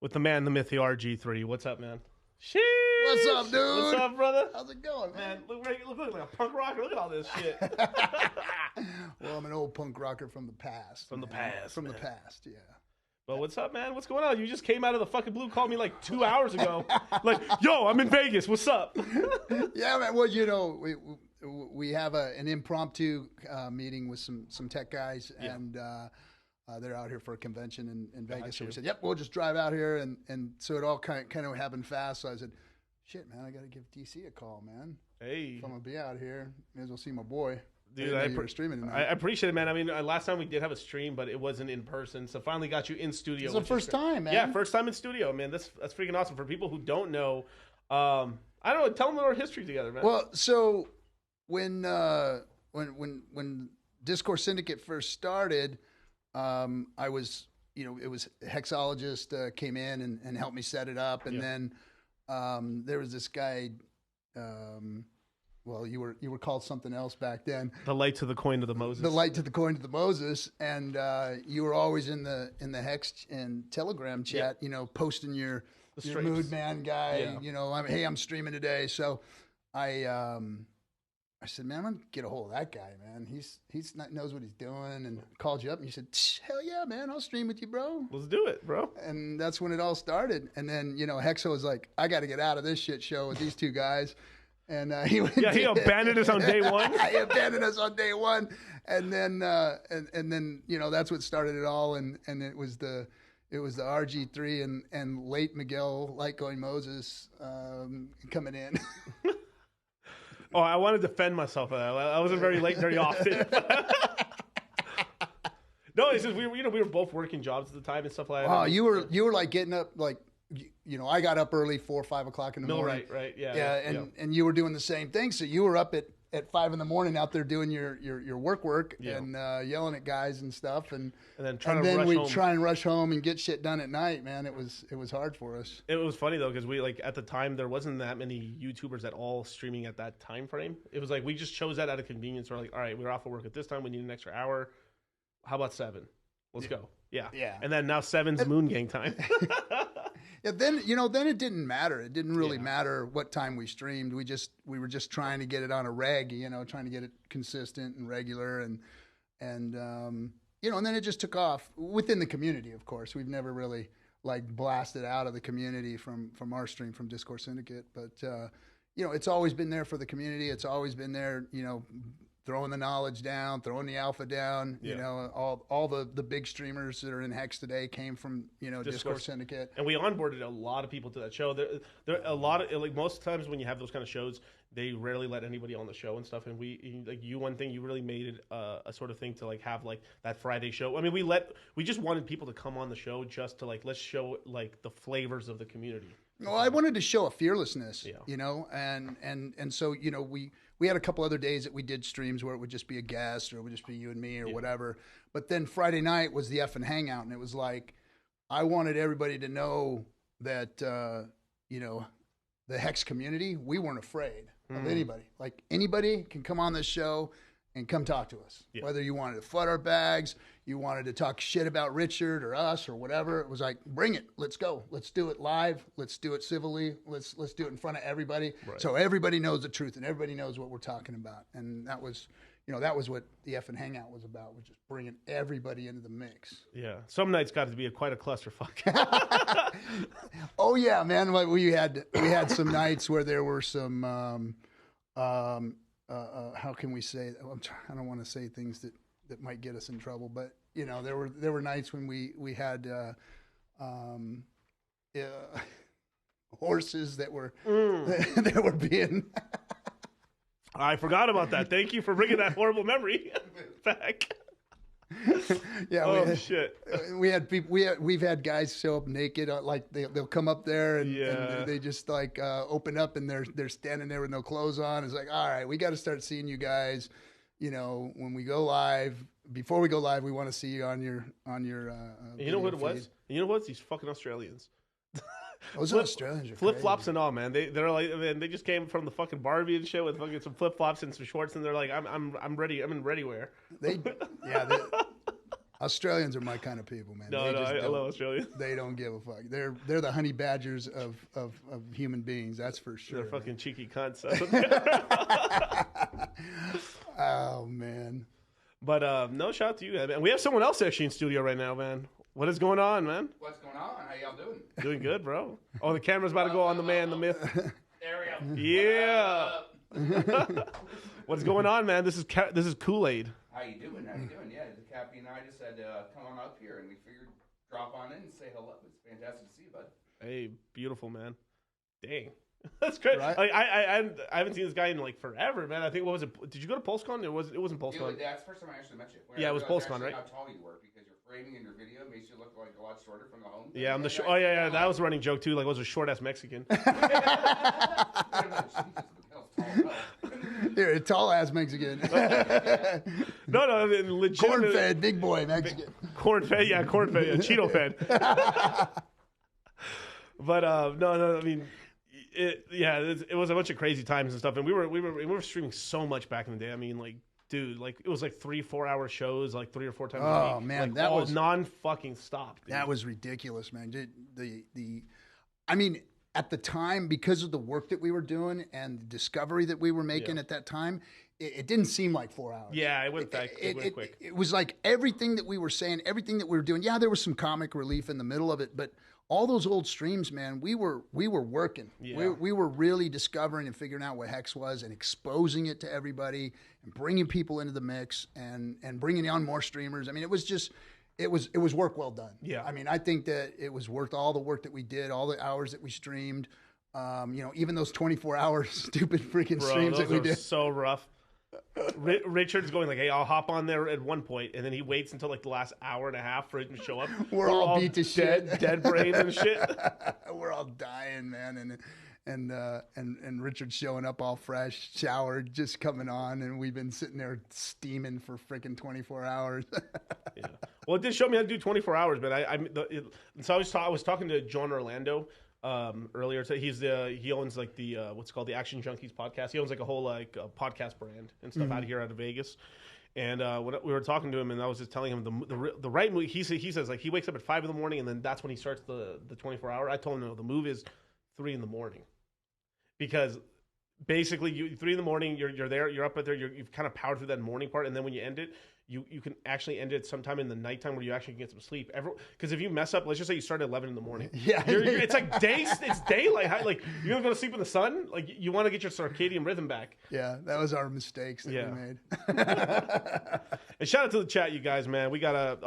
with the man, the myth, the RG3. What's up, man? Sheesh. What's up, dude? What's up, brother? How's it going, man? Man, look like a punk rocker. Look at all this shit. Well, I'm an old punk rocker from the past. From the man. past, From man. the past, yeah. But what's up, man? What's going on? You just came out of the fucking blue, called me like 2 hours ago. Like, yo, I'm in Vegas. What's up? Yeah, man. Well, you know, we have an impromptu meeting with some tech guys, Yeah. and they're out here for a convention in Vegas. Got So you. we said, yep, we'll just drive out here, and so it all kind of happened fast. So I said, shit, man, I got to give DC a call, man. Hey. If I'm gonna be out here, may as well see my boy. Dude, I were streaming tonight. I appreciate it, man. I mean, last time we did have a stream, but it wasn't in person. So finally got you in studio. It's the which is first great. time, man. Yeah, first time in studio, man. That's freaking awesome. For people who don't know, I don't know. Tell them our history together, man. Well, so when Discourse Syndicate first started, I was, it was Hexologist came in and helped me set it up, and Yeah. then there was this guy. Well, you were called something else back then. The light to the coin to the Moses. The light to the coin to the Moses, and you were always in the Hex and Telegram chat, posting your stripes. mood man guy. Yeah. I'm streaming today, so I said, man, I'm gonna get a hold of that guy, man. He's knows what he's doing, and called you up, and you said, hell yeah, man, I'll stream with you, bro. Let's do it, bro. And that's when it all started. And then Hexo was like, I got to get out of this shit show with these two guys. And he went. Yeah, he abandoned us on day one. He abandoned us on day one, and then that's what started it all. And it was the RG3 and late Miguel Light Going Moses coming in. Oh, I want to defend myself. I wasn't very late very often. No, it's just we were both working jobs at the time and stuff like that. Oh, you were like getting up like. I got up early, 4 or 5 o'clock in the morning. Right, yeah. Yeah, and you were doing the same thing. So you were up at 5 in the morning out there doing your work Yeah. and yelling at guys and stuff, and then we'd try and rush home and get shit done at night. Man, it was hard for us. It was funny though because we at the time there wasn't that many YouTubers at all streaming at that time frame. It was like we just chose that out of convenience. We're like, all right, we're off of work at this time. We need an extra hour. How about 7? Let's go. Yeah. And then now 7's Moon Gang time. Yeah, then it didn't matter. It didn't really matter what time we streamed. We were just trying to get it on a reg, trying to get it consistent and regular, and then it just took off within the community. Of course, we've never really like blasted out of the community from our stream from Discourse Syndicate, but it's always been there for the community. It's always been there, throwing the knowledge down, throwing the alpha down. All the big streamers that are in Hex today came from Discourse Syndicate. And we onboarded a lot of people to that show. There a lot of like most times when you have those kind of shows, they rarely let anybody on the show and stuff. And one thing you really made it a sort of thing to like have like that Friday show. I mean, we just wanted people to come on the show just to like let's show like the flavors of the community. Well, I wanted to show a fearlessness, and so we had a couple other days that we did streams where it would just be a guest or it would just be you and me or whatever. But then Friday night was the effing hangout, and it was like I wanted everybody to know that the Hex community, we weren't afraid of anybody. Like anybody can come on this show and come talk to us. Yeah. Whether you wanted to flood our bags, you wanted to talk shit about Richard or us or whatever, it was like, bring it. Let's go. Let's do it live. Let's do it civilly. Let's do it in front of everybody. Right. So everybody knows the truth and everybody knows what we're talking about. And that was what the effing hangout was about, was just bringing everybody into the mix. Yeah. Some nights got to be quite a clusterfuck. Oh yeah, man. We had some nights where there were some, how can we say? I don't want to say things that might get us in trouble, but there were nights when we had horses that were that were being. I forgot about that. Thank you for bringing that horrible memory back. Yeah. Oh shit. We had people. We've had guys show up naked. Like they'll come up there and they just like open up and they're standing there with no clothes on. It's like, all right, we got to start seeing you guys. When we go live. Before we go live, we want to see you on your. You know what it was? You know what? These fucking Australians. Those Australians are flip flops and all, man. They're like, man, they just came from the fucking Barbie and shit with fucking some flip flops and some shorts, and they're like, I'm ready. I'm in ready wear. Australians are my kind of people, man. No, I love Australia. They don't give a fuck. They're the honey badgers of human beings. That's for sure. They're fucking cheeky cunts. Oh man. But no, shout out to you, man. We have someone else actually in studio right now, man. What is going on, man? What's going on? How y'all doing? Doing good, bro. Oh, the camera's about to go on the man, the myth. There we go. Yeah. What's going on, man? This is Kool-Aid. How you doing? Yeah, the Cappy and I just said come on up here, and we figured drop on in and say hello. It's fantastic to see you, bud. Hey, beautiful, man. Dang. That's great. Right? Like, I haven't seen this guy in like forever, man. I think what was it? Did you go to PulseCon? It wasn't PulseCon. That's the first time I actually met you. Yeah, it was PulseCon, right? How tall you were, because your framing in your video makes you look like a lot shorter from the home. Yeah, I'm the oh yeah, that was a running joke too. Like, I was a short ass Mexican. You're a tall ass Mexican. No, I mean, legit. Corn fed, big boy Mexican. Corn fed, Cheeto fed. But no, I mean, it was a bunch of crazy times and stuff, and we were streaming so much back in the day. I mean, like, dude, like it was like 3-4 hour shows, like 3 or 4 times a week. Oh man, like, that was non-fucking stop. Dude. That was ridiculous, man. I mean, at the time, because of the work that we were doing and the discovery that we were making at that time, it didn't seem like 4 hours. Yeah, it went quick. It was like everything that we were saying, everything that we were doing. Yeah, there was some comic relief in the middle of it, but all those old streams, man, we were working. Yeah. We were really discovering and figuring out what Hex was and exposing it to everybody and bringing people into the mix and bringing on more streamers. I mean, it was just, it was work well done. Yeah. I mean, I think that it was worth all the work that we did, all the hours that we streamed. Even those 24-hour stupid freaking streams that we did. So rough. Richard's going like, hey, I'll hop on there at one point, and then he waits until like the last hour and a half for him to show up. We're all beat to shit, dead brain and shit. We're all dying, man, and Richard's showing up all fresh, showered, just coming on, and we've been sitting there steaming for freaking 24 hours. Yeah. Well, it did show me how to do 24 hours, but so I was talking to John Orlando earlier. So he owns like the what's called the Action Junkies podcast. He owns like a whole podcast brand and stuff out of Vegas. And when we were talking to him, and I was just telling him the right move. He says like he wakes up at 5 in the morning, and then that's when he starts the 24 hour. I told him no, the move is 3 in the morning, because basically 3 in the morning you're there, you're up at there, you've kind of powered through that morning part, and then when you end it, you can actually end it sometime in the nighttime where you actually can get some sleep. Because if you mess up, let's just say you start at 11 in the morning. Yeah, it's like it's daylight. Like you're gonna go to sleep in the sun. Like you want to get your circadian rhythm back. Yeah, that was our mistakes that we made. And shout out to the chat, you guys, man. We got a